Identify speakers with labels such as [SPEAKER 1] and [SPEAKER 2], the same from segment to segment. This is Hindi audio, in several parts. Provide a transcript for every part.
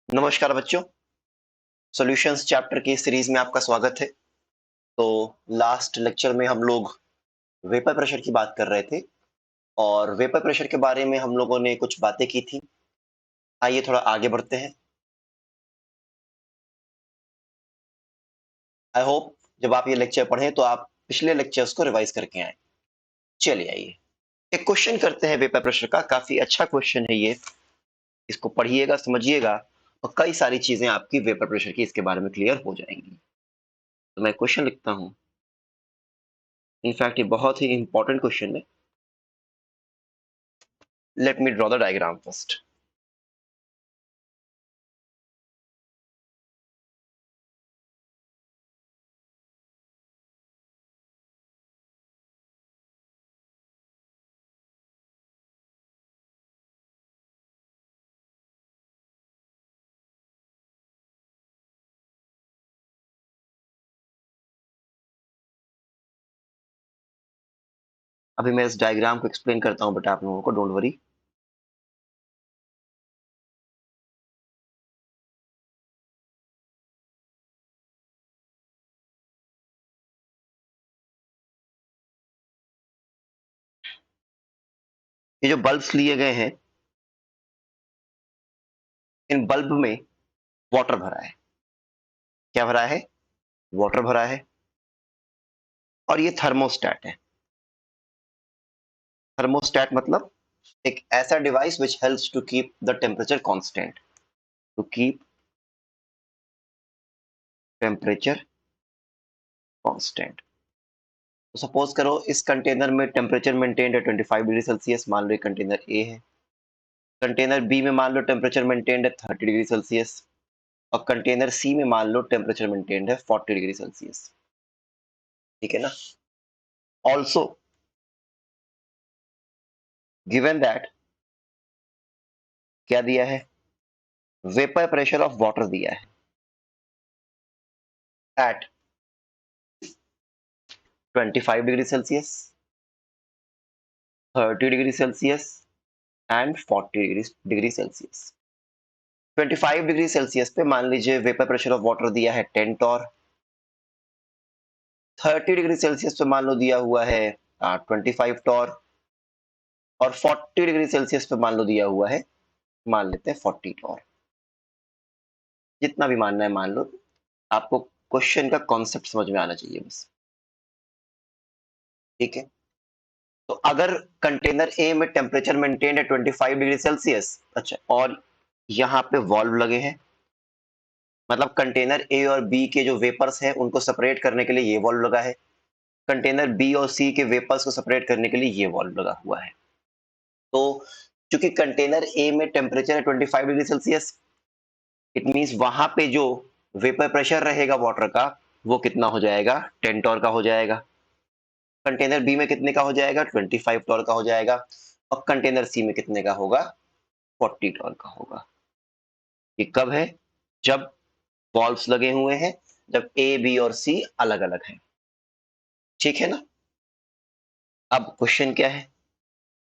[SPEAKER 1] नमस्कार बच्चों। सॉल्यूशंस चैप्टर की सीरीज में आपका स्वागत है। तो लास्ट लेक्चर में हम लोग वेपर प्रेशर की बात कर रहे थे और वेपर प्रेशर के बारे में हम लोगों ने कुछ बातें की थी। आइए थोड़ा आगे बढ़ते हैं। आई होप जब आप ये लेक्चर पढ़ें तो आप पिछले लेक्चर्स को रिवाइज करके आए। चलिए आइए एक क्वेश्चन करते हैं वेपर प्रेशर का। काफी अच्छा क्वेश्चन है ये। इसको पढ़िएगा, समझिएगा और कई सारी चीजें आपकी वेपर प्रेशर की इसके बारे में क्लियर हो जाएंगी। तो मैं क्वेश्चन लिखता हूँ। इनफैक्ट ये बहुत ही इंपॉर्टेंट क्वेश्चन है। Let me draw the diagram first. अभी मैं इस डायग्राम को एक्सप्लेन करता हूँ बट आप लोगों को, डोंट वरी। ये जो बल्ब्स लिए गए हैं, इन बल्ब में वाटर भरा है। क्या भरा है? वाटर भरा है। और ये थर्मोस्टेट है। थर्मोस्टेट मतलब एक ऐसा device which helps to keep the temperature constant, to keep temperature constant. तो सपोज करो इस कंटेनर में टेम्परेचर मेंटेन्ड है 25 डिग्री सेल्सियस। मान लो ये कंटेनर ए है। कंटेनर बी में मान लो टेम्परेचर मेंटेन्ड है 30 डिग्री सेल्सियस। और कंटेनर सी में मान लो टेम्परेचर मेंटेन्ड है 40 डिग्री सेल्सियस। ठीक है ना? ऑल्सो गिवन दैट, क्या दिया है? वेपर प्रेशर ऑफ वाटर दिया है at 25 degree Celsius, 30 degree Celsius and 40 degree Celsius. 25 degree Celsius पे मान लीजिए वेपर प्रेशर ऑफ वाटर दिया है 10 टॉर। 30 डिग्री सेल्सियस पे मान लो दिया हुआ है 25 टॉर। और 40 डिग्री सेल्सियस पे मान लो दिया हुआ है, मान लेते हैं 40 टॉर। जितना भी मानना है मान लो। आपको क्वेश्चन का कॉन्सेप्ट समझ में आना चाहिए बस। ठीक है? तो अगर कंटेनर ए में टेम्परेचर मेंटेन है 25 डिग्री सेल्सियस, अच्छा, और यहाँ पे वॉल्व लगे हैं, मतलब कंटेनर ए और बी के जो वेपर्स हैं उनको सेपरेट करने के लिए ये वॉल्व लगा है। कंटेनर बी और सी के वेपर्स को सेपरेट करने के लिए ये वॉल्व लगा हुआ है। तो चूंकि कंटेनर ए में टेम्परेचर है 25 डिग्री सेल्सियस, इट मींस वहां पे जो वेपर प्रेशर रहेगा वाटर का, वो कितना हो जाएगा? 10 टॉर का हो जाएगा। कंटेनर बी में कितने का हो जाएगा? 25 टॉर का हो जाएगा। और कंटेनर सी में कितने का होगा? 40 टॉर का होगा। ये कब है? जब वॉल्व्स लगे हुए हैं, जब ए बी और सी अलग अलग हैं। ठीक है ना? अब क्वेश्चन क्या है?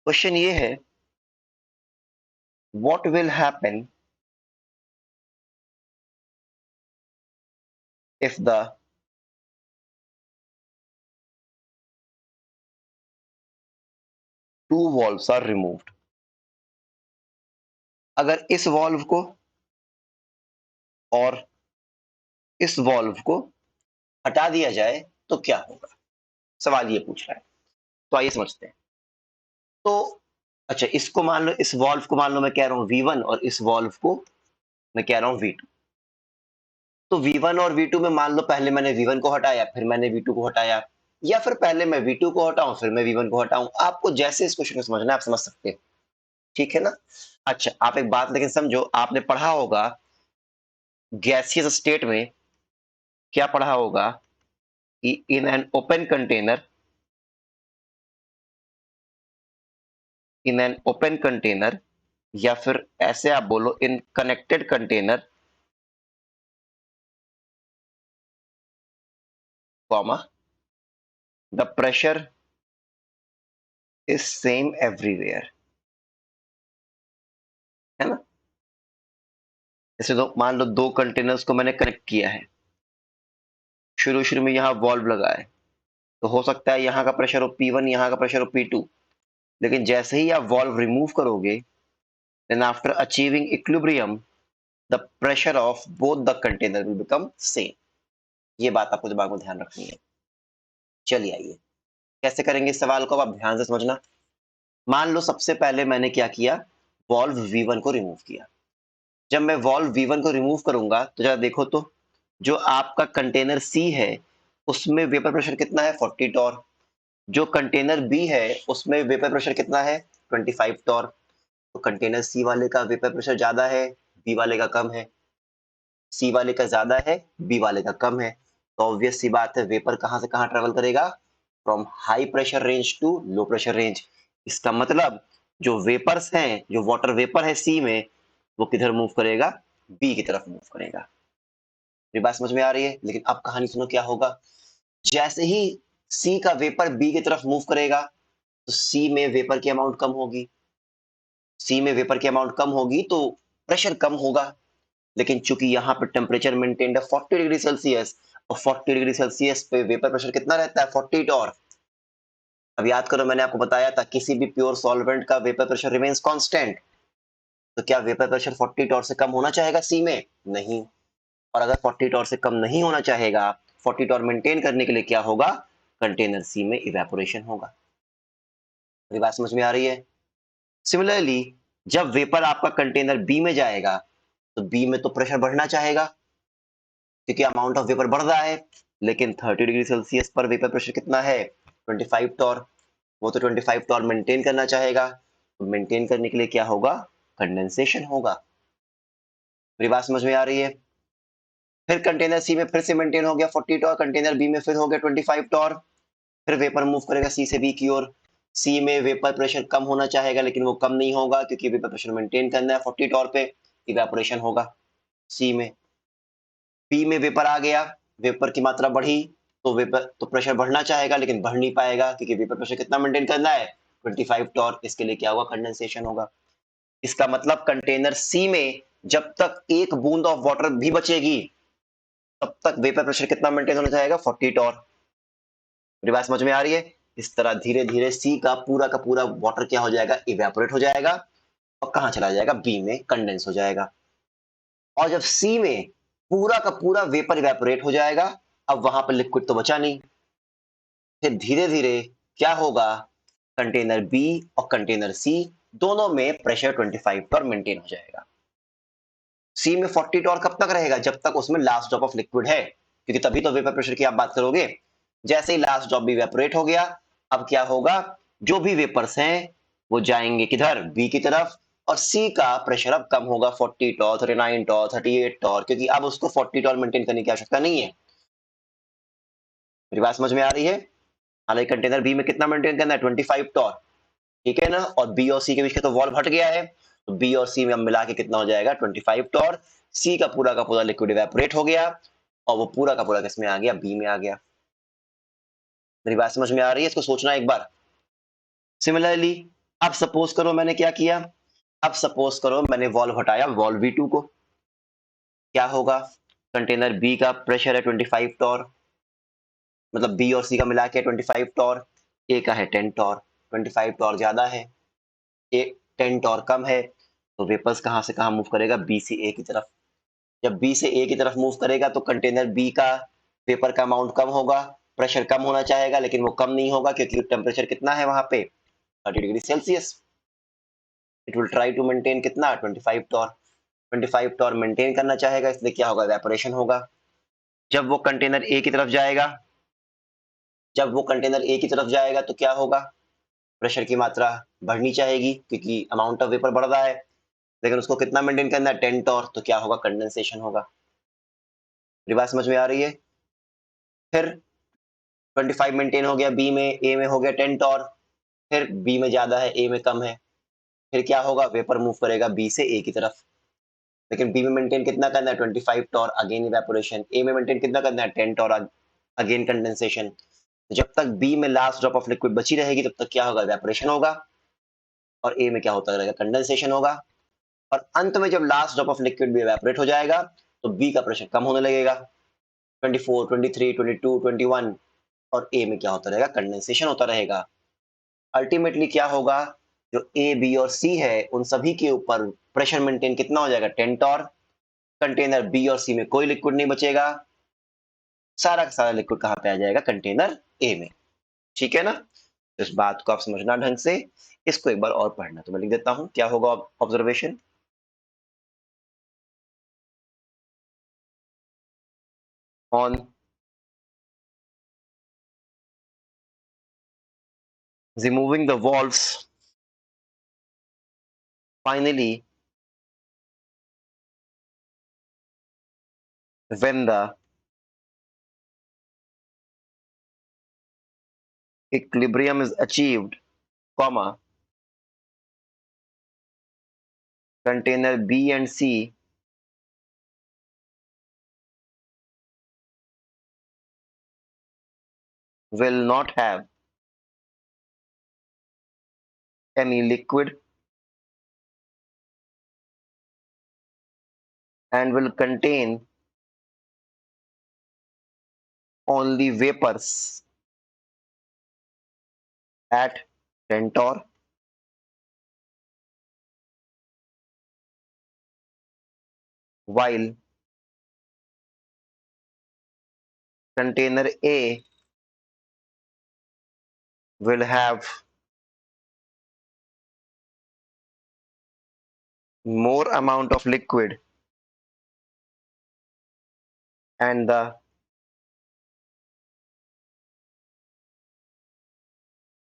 [SPEAKER 1] क्वेश्चन ये है, what will happen if the two valves are removed. अगर इस वॉल्व को और इस वॉल्व को हटा दिया जाए तो क्या होगा? सवाल ये पूछ रहा है। तो आइए समझते हैं। तो अच्छा, इसको मान लो, इस वॉल्व को मान लो मैं कह रहा हूं V1 और इस वॉल्व को मैं कह रहा हूं V2। तो V1 और V2 में मान लो पहले मैंने V1 को हटाया, फिर मैंने V2 को हटाया, या फिर पहले मैं V2 को हटाऊं फिर मैं V1 को हटाऊं। आपको जैसे इस क्वेश्चन को समझना है आप समझ सकते हैं। ठीक है ना? अच्छा, आप एक बात लेकिन समझो, आपने पढ़ा होगा गैसियस स्टेट में, क्या पढ़ा होगा कि in an open container, in an open container, या फिर ऐसे आप बोलो in connected container, comma, the pressure is same everywhere. है ना? जैसे तो मान लो 2 कंटेनर्स को मैंने कनेक्ट किया है, शुरू में यहाँ वॉल्व लगा है, तो हो सकता है यहाँ का प्रेशर हो P1, यहाँ का प्रेशर हो P2, लेकिन जैसे ही आप वॉल्व रिमूव करोगे, then after achieving equilibrium the pressure of both the container will become same. ये बात आपको दिमाग में ध्यान रखनी है। चलिए आइए कैसे करेंगे इस सवाल को, अब आप ध्यान से समझना। मान लो सबसे पहले मैंने क्या किया, वॉल्व V1 को रिमूव किया। जब मैं वॉल्व V1 को रिमूव करूंगा तो जरा देखो तो, जो आपका कंटेनर C है उसमें वेपर प्रेशर कितना है, 40 टॉर। जो कंटेनर B है उसमें वेपर प्रेशर कितना है, 25 टॉर। तो कंटेनर C वाले का वेपर प्रेशर ज्यादा है, B वाले का कम है। C वाले का ज्यादा है, B वाले का कम है, तो ऑब्वियस सी बात है वेपर कहां से कहां ट्रेवल करेगा, from high pressure range to low pressure range. इसका मतलब जो वेपर्स हैं, जो वाटर वेपर है C में, वो किधर मूव करेगा, B की तरफ मूव करेगा। मेरी बात समझ में आ रही है? लेकिन अब कहानी सुनो क्या होगा। जैसे ही C का वेपर B की तरफ मूव करेगा तो C में वेपर की अमाउंट कम होगी, C में वेपर की अमाउंट कम होगी तो प्रेशर कम होगा। लेकिन चूंकि यहाँ पे टेम्परेचर मेंटेन्ड है 40 डिग्री सेल्सियस, और 40 डिग्री सेल्सियस पे वेपर प्रेशर कितना रहता है, 40 टॉर। अब याद करो मैंने आपको बताया था किसी भी प्योर सॉल्वेंट का वेपर प्रेशर रिमेन्स कांस्टेंट। तो क्या वेपर प्रेशर 40 टॉर से कम होना चाहेगा सी में? नहीं। और अगर 40 टॉर से कम नहीं होना चाहेगा, 40 टॉर मेंटेन करने के लिए क्या होगा, कंटेनर सी में इवेपोरेशन होगा। मेरी बात समझ में आ रही है? सिमिलरली जब वेपर आपका कंटेनर बी में जाएगा तो बी में तो प्रेशर बढ़ना चाहेगा क्योंकि अमाउंट ऑफ वेपर बढ़ रहा है, लेकिन 30 डिग्री सेल्सियस पर वेपर प्रेशर कितना है, 25 टॉर। वो तो 25 टॉर मेंटेन करना चाहेगा, तो मेंटेन करने के लिए क्या होगा, कंडेंसेशन होगा। मेरी बात समझ में आ रही है? फिर कंटेनर सी में फिर से मेंटेन हो गया 40 टॉर, कंटेनर बी में फिर हो गया 25 टॉर। फिर वेपर मूव करेगा सी से बी की ओर। सी में वेपर प्रेशर कम होना चाहेगा लेकिन वो कम नहीं होगा क्योंकि वेपर प्रेशर मेंटेन करना है 40 टॉर पे, इवेपोरेशन होगा सी में। बी में वेपर आ गया, वेपर की मात्रा बढ़ी, तो वेपर तो प्रेशर बढ़ना चाहेगा लेकिन बढ़ नहीं पाएगा क्योंकि वेपर प्रेशर कितना मेंटेन करना है, 25 टॉर। इसके लिए क्या होगा, कंडेंसेशन होगा। इसका मतलब कंटेनर सी में जब तक एक बूंद ऑफ वाटर भी बचेगी तब तक वेपर प्रेशर कितना मेंटेन होना चाहेगा, 40 टॉर। मेरी बात समझ में आ रही है? इस तरह धीरे धीरे सी का पूरा वाटर क्या हो जाएगा, इवेपोरेट हो जाएगा, और कहां चला जाएगा, बी में कंडेंस हो जाएगा। और जब सी में पूरा का पूरा वेपर इवेपोरेट हो जाएगा, अब वहां पर लिक्विड तो बचा नहीं। फिर धीरे धीरे क्या होगा, कंटेनर बी और कंटेनर सी दोनों में प्रेशर 25 पर मेंटेन हो जाएगा। सी में 40 टॉर कब तक रहेगा, जब तक उसमें लास्ट ड्रॉप ऑफ लिक्विड है, क्योंकि तभी तो वेपर प्रेशर की आप बात करोगे। जैसे ही लास्ट ड्रॉप भी इवेपोरेट हो गया, अब क्या होगा, जो भी वेपर्स हैं वो जाएंगे किधर, बी की तरफ। और सी का प्रेशर अब कम होगा 40 टॉर, 39 टॉर, 38 टॉर, क्योंकि अब उसको 40 टॉर मेंटेन करने की आवश्यकता नहीं है। मेरी बात समझ में आ रही है? हालांकि कंटेनर बी में कितना मेंटेन करना है, 25 टॉर, ठीक है ना। और बी और सी के बीच का तो वॉल्व हट गया है, तो बी और सी में अब मिला के कितना हो जाएगा, 25 टॉर। सी का पूरा लिक्विड इवेपोरेट हो गया और वो पूरा का पूरा किसमें आ गया, बी में आ गया। मेरी बात समझ में आ रही है? इसको सोचना एक बार। सिमिलरली अब सपोज करो मैंने क्या किया, अब सपोज करो मैंने वॉल्व हटाया, वॉल्व V2 को, क्या होगा, कंटेनर बी का प्रेशर है 25 टॉर, मतलब बी और सी का मिला के 25 टॉर, ए का है 10 टॉर। 25 टॉर ज्यादा है, ए 10 टॉर कम है, तो वेपर्स कहां से कहां मूव करेगा, बी से ए की तरफ। जब बी से ए की तरफ मूव करेगा तो कंटेनर बी का वेपर का अमाउंट कम होगा, प्रेशर कम होना चाहेगा लेकिन वो कम नहीं होगा क्योंकि टेम्परेचर कितना है वहां पे, 30 degree Celsius. It will try to maintain कितना, 25 टॉर। 25 टॉर मेंटेन करना चाहेगा, इसलिए क्या होगा, इवेपोरेशन होगा। जब वो कंटेनर ए की तरफ जाएगा, जब वो कंटेनर ए की तरफ जाएगा तो क्या होगा, प्रेशर की मात्रा बढ़नी चाहेगी क्योंकि अमाउंट ऑफ वेपर बढ़ रहा है, लेकिन उसको कितना मेंटेन करना है, 10 टॉर, तो क्या होगा, कंडेंसेशन होगा। मेरी बात समझ में आ रही है? फिर 25 मेंटेन हो गया बी में, ए में हो गया 10 टॉर, फिर बी में ज्यादा है, ए में कम है, फिर क्या होगा, वेपर मूव करेगा बी से ए की तरफ। लेकिन बी में मेंटेन कितना करना है, 25 टॉर, अगेन इवेपोरेशन। ए में मेंटेन कितना करना है, 10 टॉर, अगेन कंडेंसेशन। जब तक बी में लास्ट ड्रॉप ऑफ लिक्विड बची रहेगी तब तक क्या होगा, इवेपोरेशन होगा, और ए में क्या होता रहेगा, कंडेंसेशन होगा। और अंत में जब लास्ट ड्रॉप ऑफ लिक्विड भी इवेपोरेट हो जाएगा तो बी का प्रेशर कम होने लगेगा, 24, 23, 22, 21, और ए में क्या होता रहेगा, कंडेंसेशन होता रहेगा। अल्टीमेटली क्या होगा, जो ए बी और सी है उन सभी के ऊपर प्रेशर मेंटेन कितना हो जाएगा, 10 टॉर। कंटेनर बी और सी में कोई लिक्विड नहीं बचेगा, सारा का सारा लिक्विड कहाँ पे आ जाएगा, कंटेनर ए में। ठीक है ना, तो इस बात को आप समझना ढंग से, इसको एक बार और पढ़ना, तो मैं लिख देता हूं क्या होगा observation. On removing the valves, finally when the equilibrium is achieved, comma, container B and C will not have any liquid and will contain only vapors at 10 torr, while container A will have more amount of liquid and the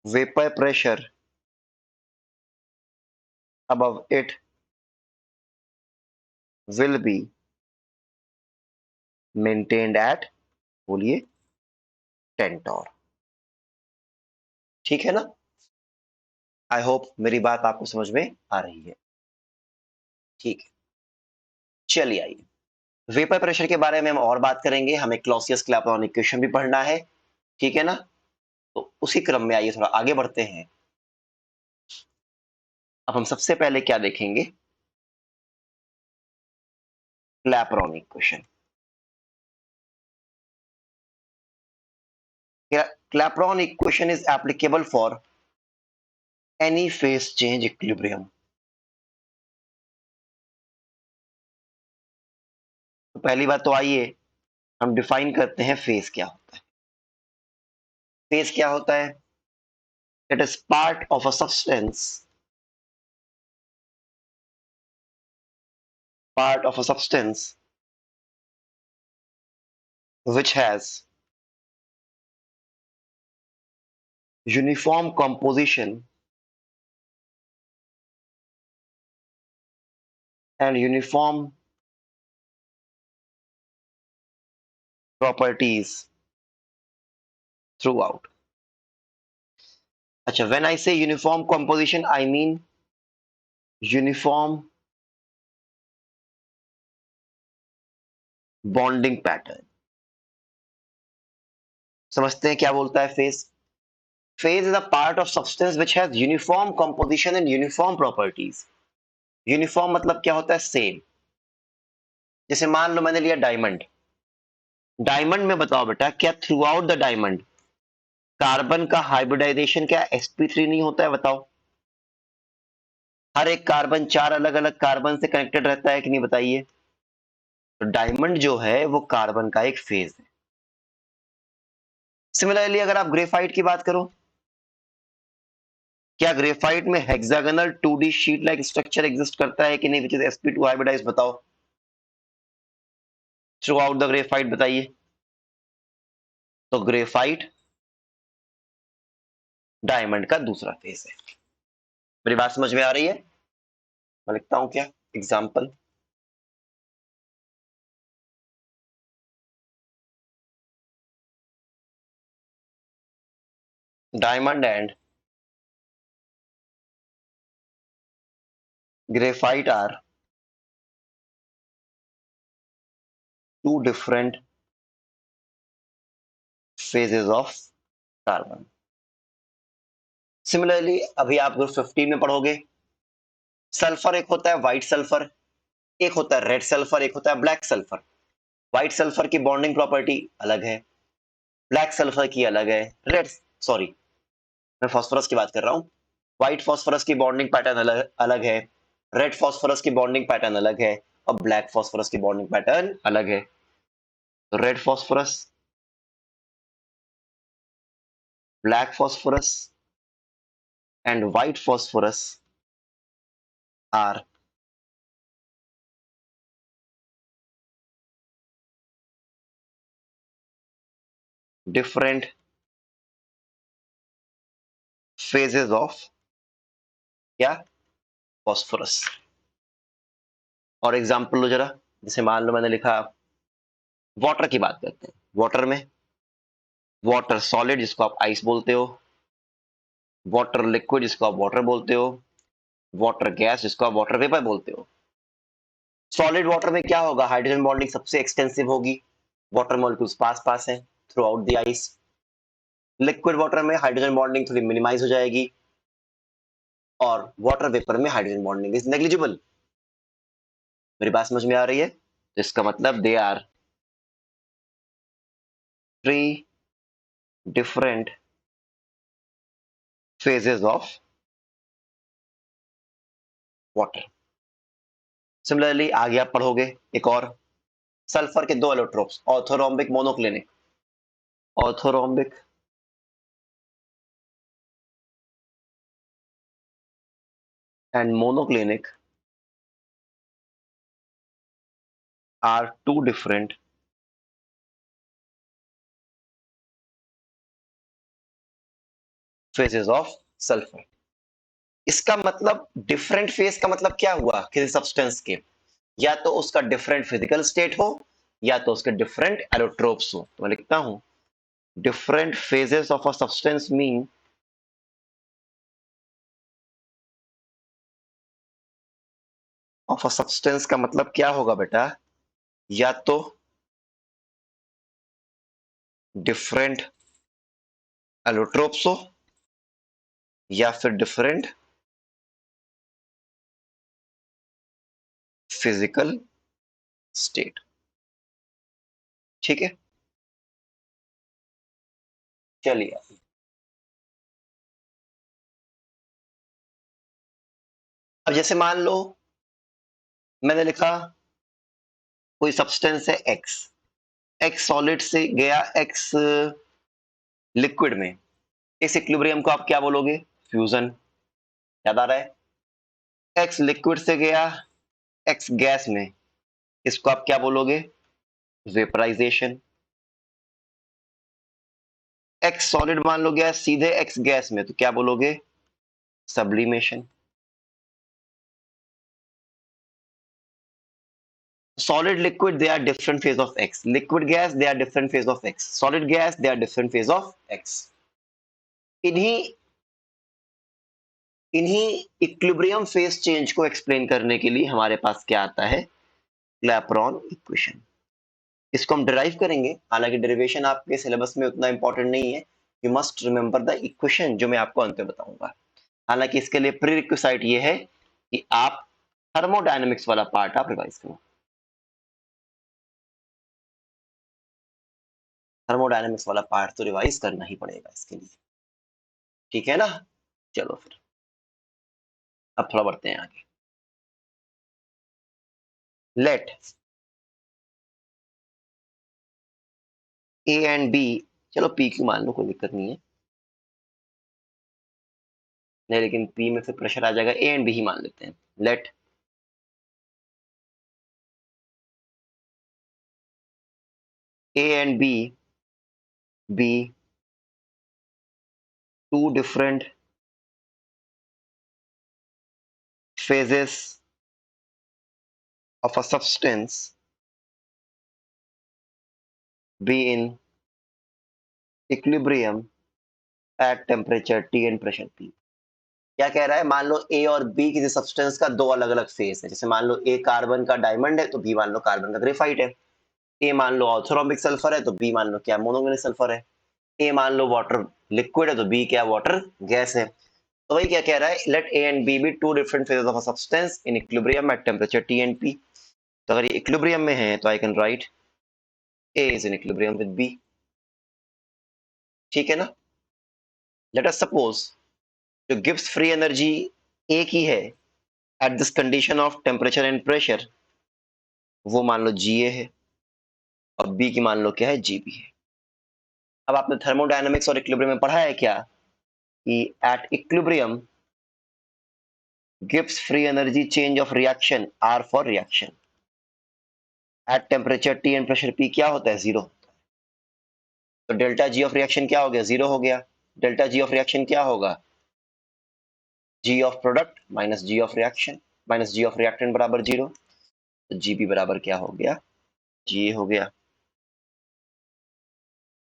[SPEAKER 1] vapor pressure above it will be maintained at, बोलिए, 10 torr। ठीक है ना, आई होप मेरी बात आपको समझ में आ रही है। ठीक है, चलिए आइए, वेपर प्रेशर के बारे में हम और बात करेंगे, हमें क्लॉसियस क्लैपेरॉन इक्वेशन भी पढ़ना है। ठीक है ना, तो उसी क्रम में आइए थोड़ा आगे बढ़ते हैं। अब हम सबसे पहले क्या देखेंगे, Clapeyron equation. Clapeyron equation is applicable for any phase change equilibrium. तो पहली बात तो आइए हम डिफाइन करते हैं फेज क्या होता है। फेज क्या होता है, it is part of a substance, part of a substance which has uniform composition and uniform properties throughout। अच्छा, when I say uniform composition I mean uniform bonding pattern। समझते हैं क्या बोलता है phase. Phase is a part of substance which has uniform composition and uniform properties. Uniform मतलब क्या होता है, सेम। जैसे मान लो मैंने लिया डायमंड, डायमंड में बताओ बेटा, क्या through out the diamond carbon का हाइब्रिडाइजेशन क्या sp3 नहीं होता है, बताओ। हर एक कार्बन चार अलग अलग कार्बन से कनेक्टेड रहता है कि नहीं, बताइए। तो डायमंड जो है वो कार्बन का एक फेज है। सिमिलरली अगर आप ग्रेफाइट की बात करो, क्या ग्रेफाइट में hexagonal 2D sheet like structure exist करता है कि नहीं, विच इज sp2 हाइब्रिडाइज, बताओ। थ्रू आउट द ग्रेफाइट बताइए। तो ग्रेफाइट डायमंड का दूसरा फेज है। मेरी बात समझ में आ रही है, मैं लिखता हूं क्या example. Diamond and graphite are two different phases of carbon. Similarly अभी आप ग्रुप 15 में पढ़ोगे, सल्फर एक होता है व्हाइट सल्फर, एक होता है रेड सल्फर, एक होता है ब्लैक सल्फर। व्हाइट सल्फर की बॉन्डिंग प्रॉपर्टी अलग है, ब्लैक सल्फर की अलग है, रेड सॉरी मैं फास्फोरस की बात कर रहा हूँ। व्हाइट फास्फोरस की बॉन्डिंग पैटर्न अलग अलग है, रेड फास्फोरस की बॉन्डिंग पैटर्न अलग है और ब्लैक फास्फोरस की बॉन्डिंग पैटर्न अलग है। तो red phosphorus, black phosphorus and white phosphorus are different phases of क्या फास्फोरस। और एग्जांपल लो जरा, जैसे मान लो मैंने लिखा वाटर की बात करते हैं। वाटर में वाटर सॉलिड जिसको आप आइस बोलते हो, वाटर लिक्विड जिसको आप वाटर बोलते हो, वाटर गैस जिसको आप वाटर वेपर बोलते हो। सॉलिड वाटर में क्या होगा, हाइड्रोजन बॉन्डिंग सबसे एक्सटेंसिव होगी, वाटर मॉलिक्यूल्स पास पास हैं through out the ice. Liquid water में हाइड्रोजन बॉन्डिंग थोड़ी मिनिमाइज हो जाएगी और वाटर वेपर में हाइड्रोजन बॉन्डिंग इज नेग्लिजिबल। मेरी बात समझ में आ रही है? तो इसका मतलब they are three different phases of water। Similarly आगे आप पढ़ोगे एक और, सल्फर के दो allotropes, orthorhombic monoclinic. Orthorhombic and monoclinic are two different phases of sulphur. इसका मतलब डिफरेंट फेज का मतलब क्या हुआ किसी सब्सटेंस के, या तो उसका डिफरेंट फिजिकल स्टेट हो या तो उसके डिफरेंट एलोट्रोप्स हो। तो मैं लिखता हूं different phases of a substance mean of a substance का मतलब क्या होगा बेटा, या तो डिफरेंट एलोट्रोप्स हो या फिर डिफरेंट फिजिकल स्टेट। ठीक है, चलिए अब जैसे मान लो मैंने लिखा कोई सब्सटेंस है एक्स, एक्स सॉलिड से गया एक्स लिक्विड में, इस इक्विलिब्रियम को आप क्या बोलोगे, फ्यूजन। याद आ रहा है? एक्स लिक्विड से गया एक्स गैस में, इसको आप क्या बोलोगे, वेपराइजेशन। एक्स सॉलिड मान लो गया सीधे एक्स गैस में, तो क्या बोलोगे, sublimation. Solid liquid they are different phase of x, liquid gas they are different phase of x, solid gas they are different phase of x। इन्हीं इन्हीं इक्विलिब्रियम फेज चेंज को एक्सप्लेन करने के लिए हमारे पास क्या आता है, क्लैपेरॉन इक्वेशन। इसको हम डिराइव करेंगे, हालांकि डेरिवेशन आपके सिलेबस में उतना इंपॉर्टेंट नहीं है। You must remember the equation जो मैं आपको अंत में बताऊंगा। हालांकि इसके लिए प्री रिक्विसाइट ये है कि आप थर्मोडायनेमिक्स वाला पार्ट आप रिवाइज करो। थर्मोडायनेमिक्स वाला पार्ट तो रिवाइज करना ही पड़ेगा इसके लिए, ठीक है ना। चलो फिर अब थोड़ा बढ़ते हैं आगे। लेट ए एंड बी, चलो पी क्यू मान लो, कोई दिक्कत नहीं है, नहीं लेकिन पी में फिर प्रेशर आ जाएगा, ए एंड बी ही मान लेते हैं। Let A and B two different phases of a substance be in equilibrium at temperature T and pressure P। क्या कह रहा है, मान लो ए और बी किसी सब्सटेंस का दो अलग अलग फेस है, जैसे मान लो ए कार्बन का डायमंड है तो बी मान लो कार्बन का ग्रेफाइट है। ए मान लो ऑर्थोरोम्बिक सल्फर है तो बी मान लो क्या मोनोक्लिनिक सल्फर है। ए मान लो वाटर लिक्विड है तो बी क्या वाटर गैस है। तो वही क्या कह रहा है, let A and B be two different phases of a substance in equilibrium at temperature T and P. तो अगर ये इक्विलिब्रियम में है तो I can write A is in equilibrium with B. ठीक है ना। लेट अस सपोज जो गिब्स फ्री एनर्जी ए की है at this condition of temperature and pressure, वो मान लो जी ए है, और बी की मान लो क्या है, जी बी है। अब आपने थर्मोडायनामिक्स और इक्विलिब्रियम में पढ़ा है क्या कि at equilibrium Gibbs free energy change of reaction or for reaction, at temperature T and pressure P क्या होता है, जीरो। तो डेल्टा जी ऑफ रिएक्शन क्या हो गया, जीरो हो गया। डेल्टा जी ऑफ रिएक्शन क्या होगा, G of product minus G of reaction minus G of reactant बराबर जीरो। तो जी बी बराबर क्या हो गया, जी ए हो गया।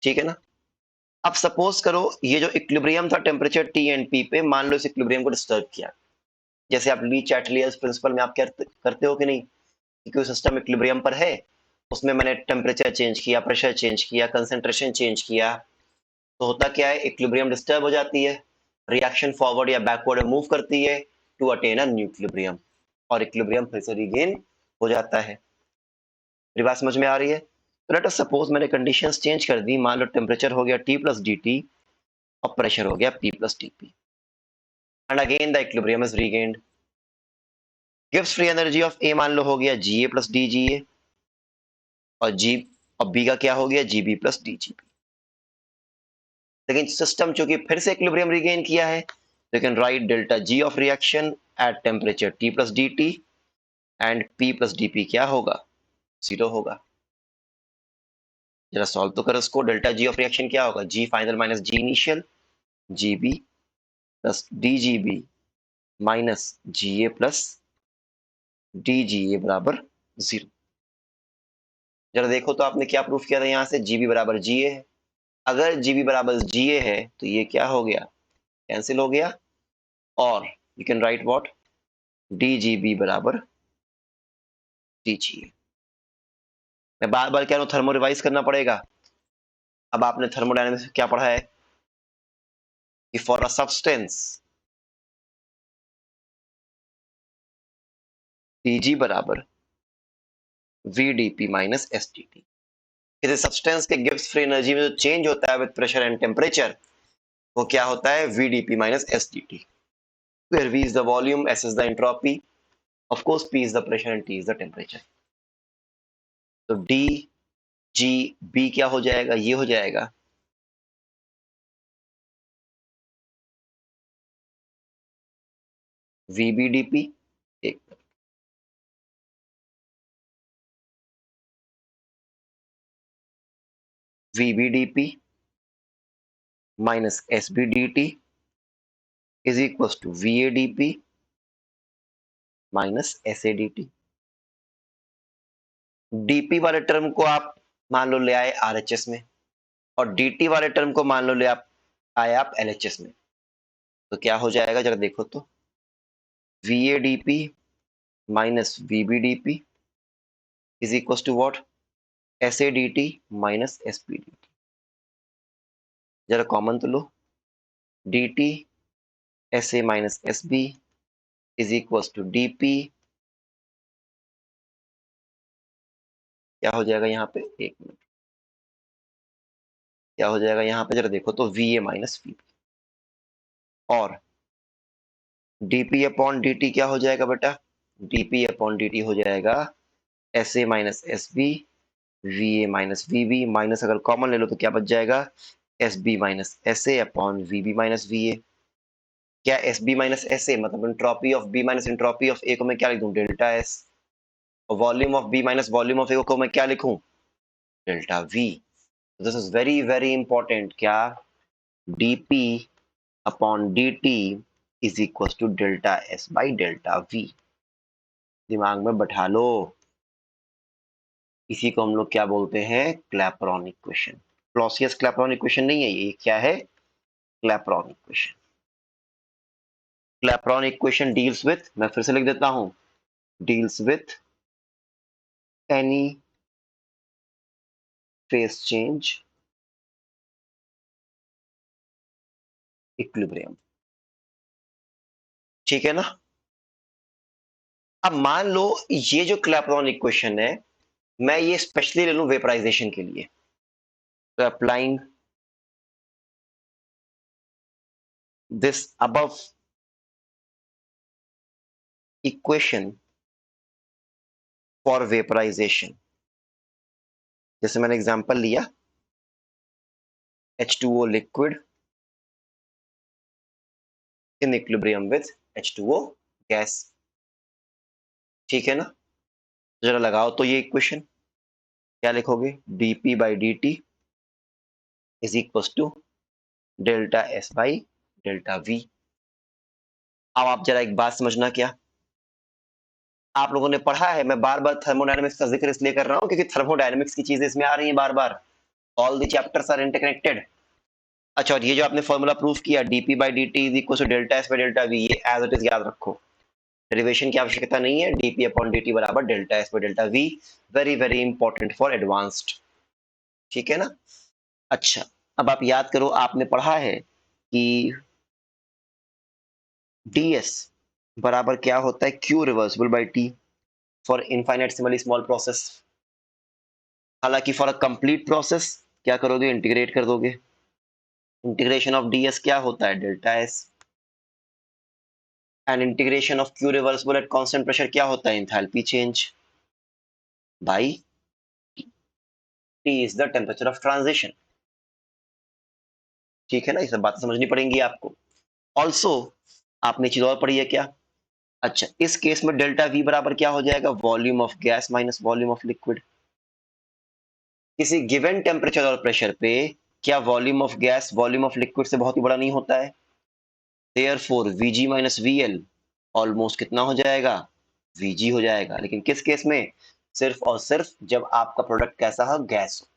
[SPEAKER 1] ठीक है ना। अब सपोज करो ये जो इक्विलिब्रियम था टेम्परेचर टी एंड पी पे, मान लो इस इक्विलिब्रियम को डिस्टर्ब किया, जैसे आप ली चैटलियर्स प्रिंसिपल में आप करते हो कि नहीं, कि कोई सिस्टम इक्विलिब्रियम पर है, उसमें मैंने टेम्परेचर चेंज किया, प्रेशर चेंज किया, कंसेंट्रेशन चेंज किया, तो होता क्या है, इक्विलिब्रियम डिस्टर्ब हो जाती है, रिएक्शन फॉरवर्ड या बैकवर्ड मूव करती है to attain a new equilibrium, और इक्विलिब्रियम फिर से रिगेन हो जाता है। मेरी बात समझ में आ रही है। तो लेट अस सपोज मैंने कंडीशंस चेंज कर दी, मान लो टेम्परेचर हो गया टी प्लस डी टी और प्रेशर हो गया P plus T P, and again the equilibrium is regained. Gives free energy of A मान लो हो गया जी ए प्लस डी जी ए, और जी और बी का क्या हो गया, G B plus D G B. लेकिन सिस्टम चूंकि फिर से इक्विलिब्रियम रिगेन किया है, तो you can write delta G of reaction at temperature T plus D T, and P plus D P क्या होगा, जीरो होगा। जरा सॉल्व तो करो इसको, डेल्टा जी ऑफ रिएक्शन क्या होगा, G final minus G initial, G B plus D G B minus G A plus D G A बराबर जीरो। जरा देखो तो आपने क्या प्रूफ किया था, यहाँ से जीबी बराबर जी ए है। अगर जीबी बराबर जी ए है तो ये क्या हो गया, कैंसिल हो गया, और you can write what, D G B बराबर डी जी ए। मैं बार बार कह रहा हूँ थर्मो रिवाइज करना पड़ेगा। अब आपने थर्मोडायनेमिक्स में क्या पढ़ा है कि फॉर अ सब्सटेंस टीजी बराबर V D P minus S T T, किसी सब्सटेंस के गिब्स फ्री एनर्जी में जो चेंज होता है विद प्रेशर एंड टेम्परेचर, वो क्या होता है, V D P minus S T T, where V is the volume, S is the entropy, of course P is the pressure and T is the temperature. तो D G B क्या हो जाएगा, ये हो जाएगा V B D P, एक V B D P minus S B D T is equals to V A D P minus S A D T। DP वाले टर्म को आप मान लो ले आए RHS में, और DT वाले टर्म को मान लो ले आप आए आप LHS में, तो क्या हो जाएगा जरा देखो तो, VADP minus VBDP is equals to what, SADT minus SPDT। जरा कॉमन तो लो, DT SA minus SB is equals to DP, क्या हो जाएगा यहाँ पे, एक मिनट, क्या हो जाएगा यहाँ पे जरा देखो तो, VA माइनस VB, और DP अपॉन DT क्या हो जाएगा बेटा, DP अपॉन DT हो जाएगा SA minus SB, VA minus VB, minus अगर कॉमन ले लो तो क्या बच जाएगा, SB minus SA upon VB minus VA। क्या SB माइनस SA मतलब entropy of B minus entropy of A को मैं क्या लिख दूं, डेल्टा S, और volume of B minus volume of A को मैं क्या लिखूं, delta V। This is very very important, क्या, dp upon dt is equal to delta S by delta V। दिमाग में बैठा लो, इसी को हम लोग क्या बोलते हैं, Clapeyron equation. Clausius Clapeyron equation नहीं है ये, क्या है, Clapeyron equation. Clapeyron equation deals with, मैं फिर से लिख देता हूं, deals with any face change equilibrium. ठीक है ना। अब मान लो ये जो क्लैपेरॉन इक्वेशन है, मैं ये स्पेशली ले लूं वेपराइजेशन के लिए, तो applying this above equation for vaporisation, जैसे मैंने एग्जांपल लिया H2O liquid in equilibrium with H2O gas, ठीक है ना। जरा लगाओ तो ये इक्वेशन, क्या लिखोगे, dp by dt is equal to delta S by delta V। अब आप जरा एक बात समझना, क्या आप लोगों ने पढ़ा है, मैं बार बार थर्मोडायनेमिक्स का जिक्र इसलिए कर रहा हूं क्योंकि थर्मोडायनेमिक्स की चीजें इसमें आ रही हैं बार बार, all the chapters are interconnected. अच्छा, और ये जो आपने फॉर्मूला प्रूफ किया dp by dt is equal to delta S by delta V, ये एज इट इज याद रखो, डेरिवेशन की आवश्यकता नहीं है, dp अपॉन dt बराबर delta S by delta V, very very important for advanced, ठीक है ना। अच्छा, अब आप याद करो, आपने पढ़ा है कि ds बराबर क्या होता है, q reversible by t for infinitesimally small process. हालांकि फॉर अ कंप्लीट प्रोसेस क्या करोगे, इंटीग्रेट कर दोगे, इंटीग्रेशन ऑफ ds क्या होता है, delta s, and integration of q reversible at constant pressure क्या होता है, enthalpy change by t is the temperature of transition, ठीक है ना। ये सब बातें समझनी पड़ेंगी आपको। ऑल्सो आपने चीज और पढ़ी है क्या, अच्छा इस केस में डेल्टा V बराबर क्या हो जाएगा, volume of gas minus volume of liquid. किसी गिवन टेम्परेचर और प्रेशर पे क्या volume of gas volume of liquid से बहुत ही बड़ा नहीं होता है, therefore Vg minus VL almost कितना हो जाएगा, Vg हो जाएगा। लेकिन किस केस में, सिर्फ और सिर्फ जब आपका प्रोडक्ट कैसा हो, गैस हो।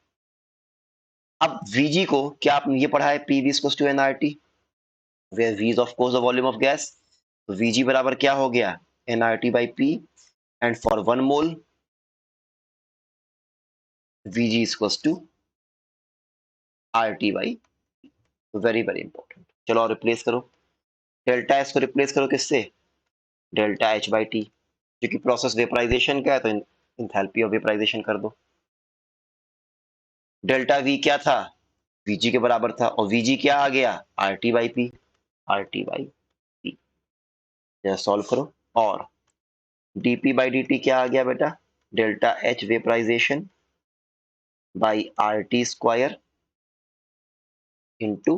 [SPEAKER 1] अब Vg को क्या आपने ये पढ़ा है, PV equals to nRT, where V is of course the volume of gas, तो Vg बराबर क्या हो गया, nRT by P, and for 1 mole Vg equals to RT by, very very important. चलो और रिप्लेस करो, डेल्टा एस को रिप्लेस करो किससे, डेल्टा एच बाई टी, क्योंकि प्रोसेस वेपराइजेशन का है तो इंथैल्पी ऑफ वेपराइजेशन कर दो। डेल्टा वी क्या था, वीजी के बराबर था, और वीजी क्या आ गया, R T by P, R T by P. जरा सॉल्व करो, और डीपी बाई डी टी क्या आ गया बेटा, delta H vaporisation by R T square into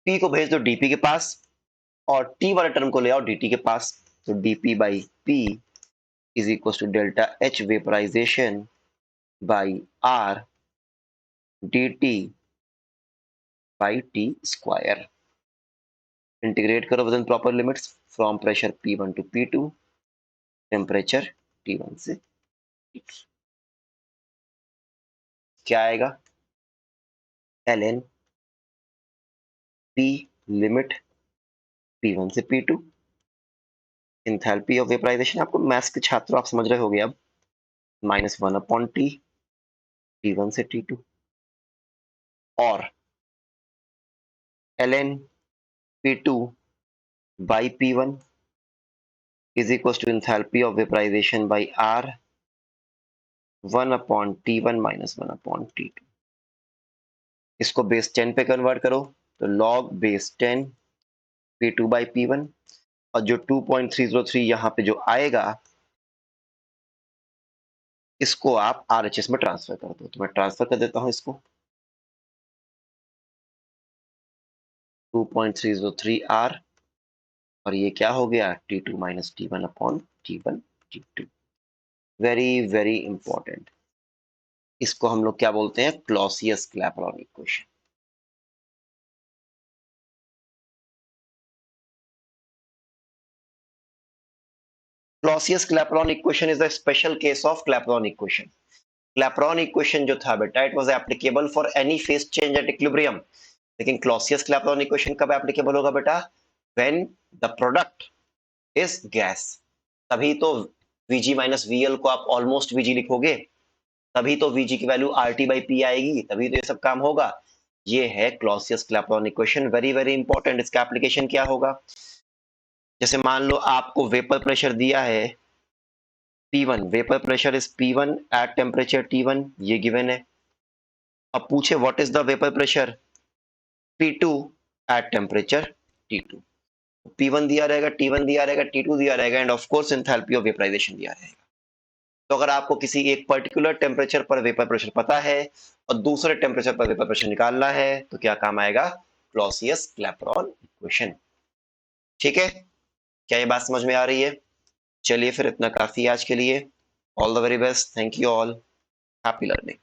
[SPEAKER 1] P को भेज दो डीपी के पास, और टी वाले टर्म को ले आओ dt के पास, तो dp by p is equal to delta h vaporization by r dt by t square. Integrate करो with in proper limits, from pressure P1 to P2, temperature T1 से T2, क्या आएगा, ln p लिमिट P1 से P2, इंथैल्पी ऑफ वेपराइजेशन, आपको मैथ्स के छात्र आप समझ रहे होगे अब, -1 अपॉन t, T1 से T2, और ln P2 by P1 is equals to enthalpy of vaporization by R 1 upon T1 minus 1 upon T2। इसको बेस 10 पे कन्वर्ट करो, तो log base 10 P2 by P1, और जो 2.303 यहाँ पे जो आएगा, इसको आप RHS में ट्रांसफर कर दो, तो मैं ट्रांसफर कर देता हूँ इसको, 2.303 R, और ये क्या हो गया, T2 minus T1 upon T1 T2। Very very important, इसको हम लोग क्या बोलते हैं, Clausius Clapeyron equation. Clausius-Clapeyron equation is a special case of Clapeyron equation. Clapeyron equation जो था बेटा, it was applicable for any phase change at equilibrium. लेकिन Clausius-Clapeyron equation कब applicable होगा बेटा, when the product is gas। तभी तो Vg minus VL को आप almost Vg लिखोगे, तभी तो Vg की वैल्यू RT by P आएगी, तभी तो ये सब काम होगा। ये है Clausius-Clapeyron equation, very very important. इसका एप्लीकेशन क्या होगा, जैसे मान लो आपको वेपर प्रेशर दिया है P1, vapour pressure is P1 at temperature T1, ये गिवन है। अब पूछे what is the vapour pressure P2 at temperature T2। P1 दिया रहेगा, T1 दिया रहेगा, T2 दिया रहेगा, and of course enthalpy of vaporisation दिया रहेगा। तो अगर आपको किसी एक पर्टिकुलर टेम्परेचर पर वेपर प्रेशर पता है और दूसरे टेम्परेचर पर वेपर प्रेशर निकालना है तो क्या काम आएगा? Clausius Clapeyron equation. ठीक है, क्या ये बात समझ में आ रही है? चलिए फिर इतना काफी आज के लिए। All the very best, thank you all, happy learning,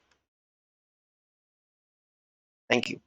[SPEAKER 1] thank you.